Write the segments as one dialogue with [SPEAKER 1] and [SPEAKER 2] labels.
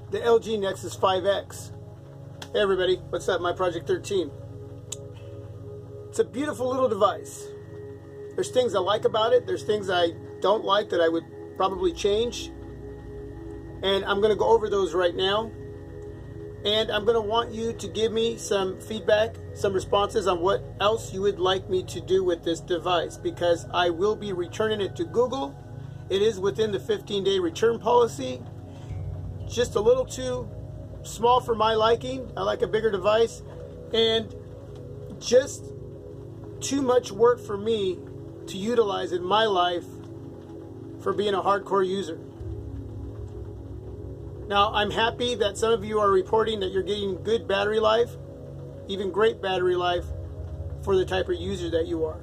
[SPEAKER 1] the LG Nexus 5X. Hey everybody, what's up? My Project 13. It's a beautiful little device. There's things I like about it, there's things I don't like that I would probably change, and I'm going to go over those right now. And I'm going to want you to give me some feedback, some responses on what else you would like me to do with this device, because I will be returning it to Google. It is within the 15-day return policy. Just a little too small for my liking. I like a bigger device, and just too much work for me to utilize in my life for being a hardcore user. Now, I'm happy that some of you are reporting that you're getting good battery life, even great battery life for the type of user that you are.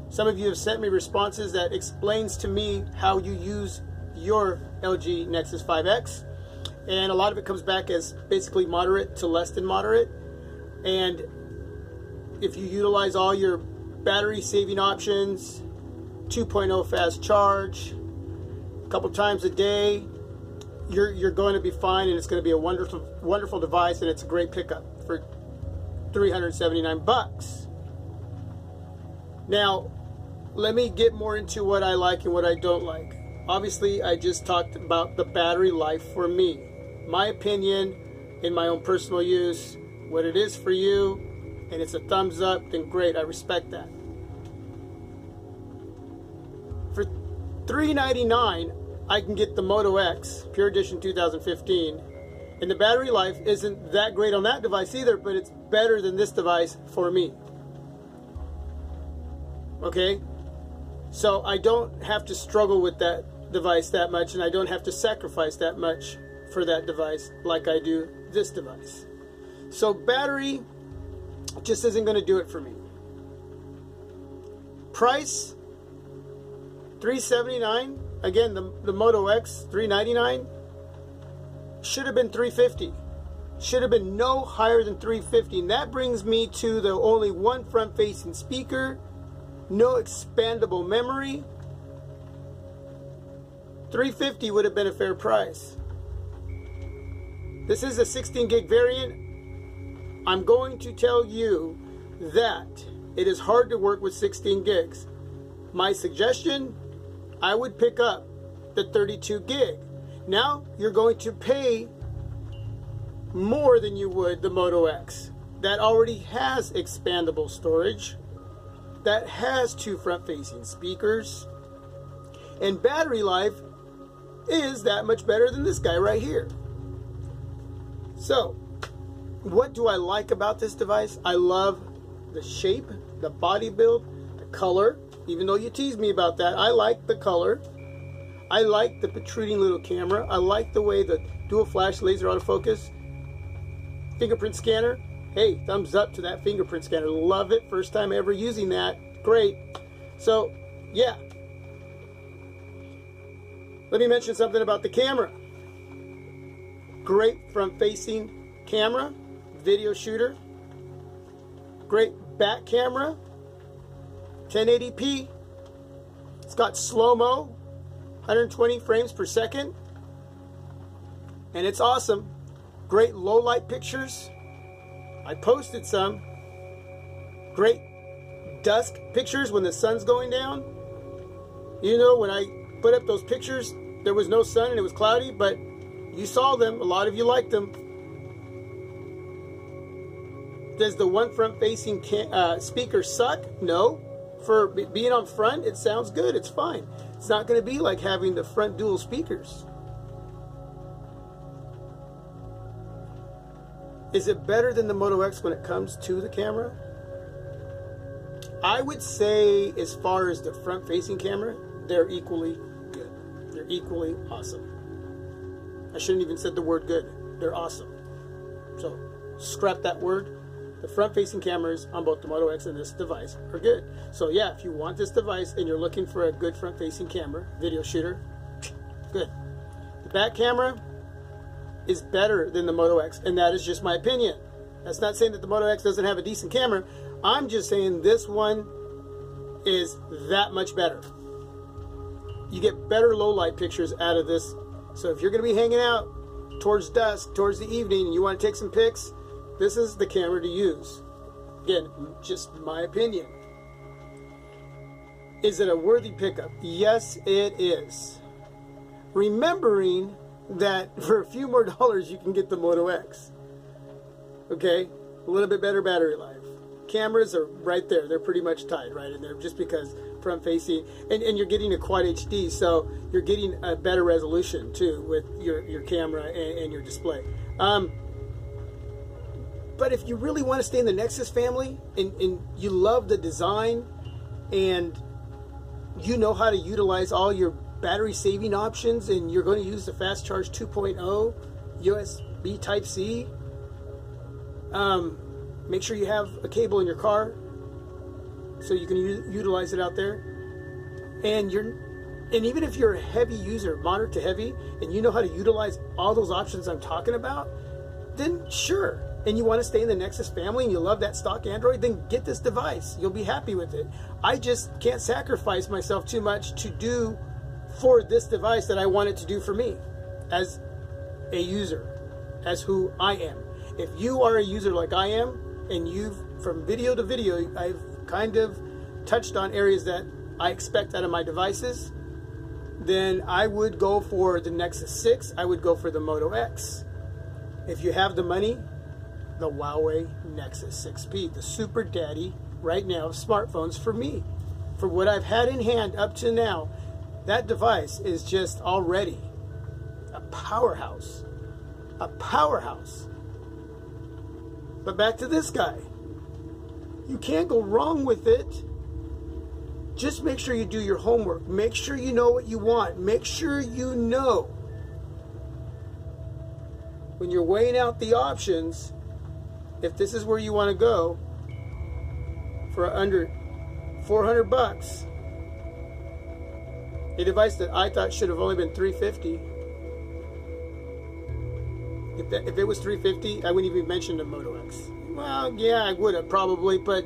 [SPEAKER 1] Some of you have sent me responses that explains to me how you use your LG Nexus 5X, and a lot of it comes back as basically moderate to less than moderate. And if you utilize all your battery saving options, 2.0 fast charge, a couple times a day, you're going to be fine, and it's going to be a wonderful device, and it's a great pickup for $379. Now, let me get more into what I like and what I don't like. Obviously, I just talked about the battery life for me. My opinion, in my own personal use, what it is for you, and it's a thumbs up, then great, I respect that. For $399, I can get the Moto X Pure Edition 2015, and the battery life isn't that great on that device either, but it's better than this device for me. Okay, so I don't have to struggle with that device that much, and I don't have to sacrifice that much for that device like I do this device. So battery just isn't going to do it for me. Price, $379. Again, the Moto X, $399. Should have been $350. Should have been no higher than $350. And that brings me to the only one front-facing speaker, no expandable memory. $350 would have been a fair price. This is a 16 gig variant. I'm going to tell you that it is hard to work with 16 gigs. My suggestion, I would pick up the 32 gig. Now you're going to pay more than you would the Moto X. That already has expandable storage, that has two front-facing speakers, and battery life is that much better than this guy right here. So, what do I like about this device? I love the shape, the body build, the color. Even though you tease me about that, I like the color. I like the protruding little camera. I like the way the dual flash laser autofocus. Fingerprint scanner. Hey, thumbs up to that fingerprint scanner. Love it. First time ever using that. Great. So, yeah. Let me mention something about the camera. Great front-facing camera, video shooter. Great back camera. 1080p. It's got slow-mo, 120 frames per second, and it's awesome. Great low-light pictures. I posted some. Great dusk pictures when the sun's going down. You know, when I put up those pictures, there was no sun and it was cloudy, but you saw them. A lot of you liked them. Does the one front-facing speaker suck? No. For being on front, it sounds good. It's fine. It's not going to be like having the front dual speakers. Is it better than the Moto X when it comes to the camera? I would say, as far as the front-facing camera, they're equally good. They're equally awesome. I shouldn't even said the word good. They're awesome. So, scrap that word. The front-facing cameras on both the Moto X and this device are good. So yeah, if you want this device and you're looking for a good front-facing camera, video shooter, good. The back camera is better than the Moto X, and that is just my opinion. That's not saying that the Moto X doesn't have a decent camera. I'm just saying this one is that much better. You get better low light pictures out of this. So if you're going to be hanging out towards dusk, towards the evening, and you want to take some pics, this is the camera to use. Again, just my opinion. Is it a worthy pickup? Yes, it is. Remembering that for a few more dollars, you can get the Moto X. Okay? A little bit better battery life. Cameras are right there. They're pretty much tied right in there just because front facing. And you're getting a quad HD, so you're getting a better resolution too with your camera and your display. But if you really want to stay in the Nexus family and you love the design and you know how to utilize all your battery saving options and you're going to use the Fast Charge 2.0 USB Type-C, make sure you have a cable in your car so you can utilize it out there. And even if you're a heavy user, moderate to heavy, and you know how to utilize all those options I'm talking about, then sure. And you want to stay in the Nexus family and you love that stock Android, then get this device. You'll be happy with it. I just can't sacrifice myself too much to do for this device that I want it to do for me as a user, as who I am. If you are a user like I am, and from video to video, I've kind of touched on areas that I expect out of my devices, then I would go for the Nexus 6. I would go for the Moto X. If you have the money, the Huawei Nexus 6P, the super daddy right now of smartphones for me. For what I've had in hand up to now, that device is just already a powerhouse. A powerhouse. But back to this guy. You can't go wrong with it. Just make sure you do your homework. Make sure you know what you want. Make sure you know. When you're weighing out the options, if this is where you want to go for under 400 bucks, a device that I thought should have only been $350. If it was $350, I wouldn't even mention the Moto X. Well, yeah, I would have probably, but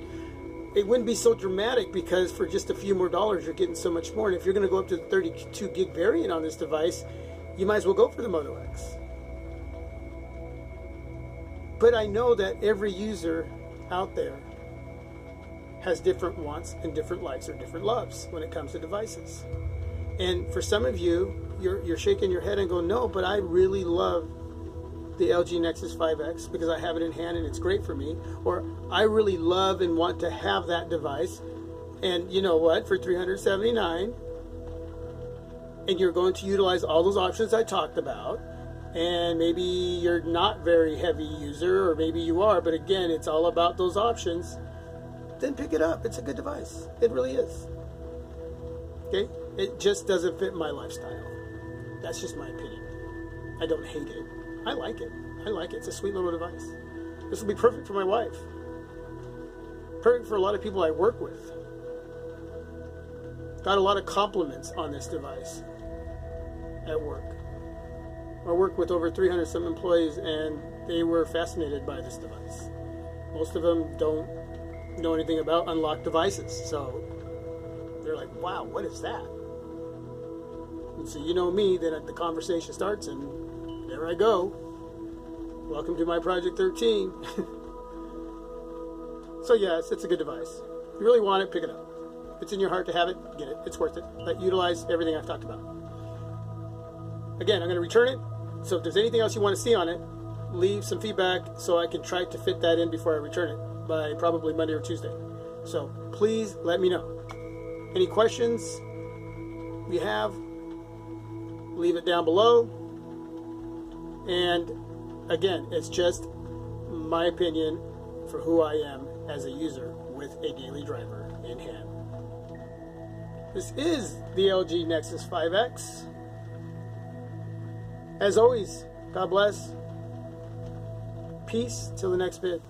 [SPEAKER 1] it wouldn't be so dramatic because for just a few more dollars, you're getting so much more. And if you're going to go up to the 32 gig variant on this device, you might as well go for the Moto X. But I know that every user out there has different wants and different likes or different loves when it comes to devices. And for some of you, you're shaking your head and going, no, but I really love the LG Nexus 5X because I have it in hand and it's great for me. Or I really love and want to have that device. And you know what? For $379, and you're going to utilize all those options I talked about, and maybe you're not very heavy user, or maybe you are, but again, it's all about those options, then pick it up. It's a good device. It really is. Okay? It just doesn't fit my lifestyle. That's just my opinion. I don't hate it. I like it. I like it. It's a sweet little device. This will be perfect for my wife. Perfect for a lot of people I work with. Got a lot of compliments on this device at work. I work with over 300 some employees and they were fascinated by this device. Most of them don't know anything about unlocked devices, so they're like, wow, what is that? And so you know me, then the conversation starts and there I go. Welcome to my Project 13. So yes, it's a good device. If you really want it, pick it up. If it's in your heart to have it, get it. It's worth it. But utilize everything I've talked about. Again, I'm going to return it. So if there's anything else you want to see on it, leave some feedback so I can try to fit that in before I return it by probably Monday or Tuesday. So please let me know. Any questions you have, leave it down below. And again, it's just my opinion for who I am as a user with a daily driver in hand. This is the LG Nexus 5X. As always, God bless. Peace till the next vid.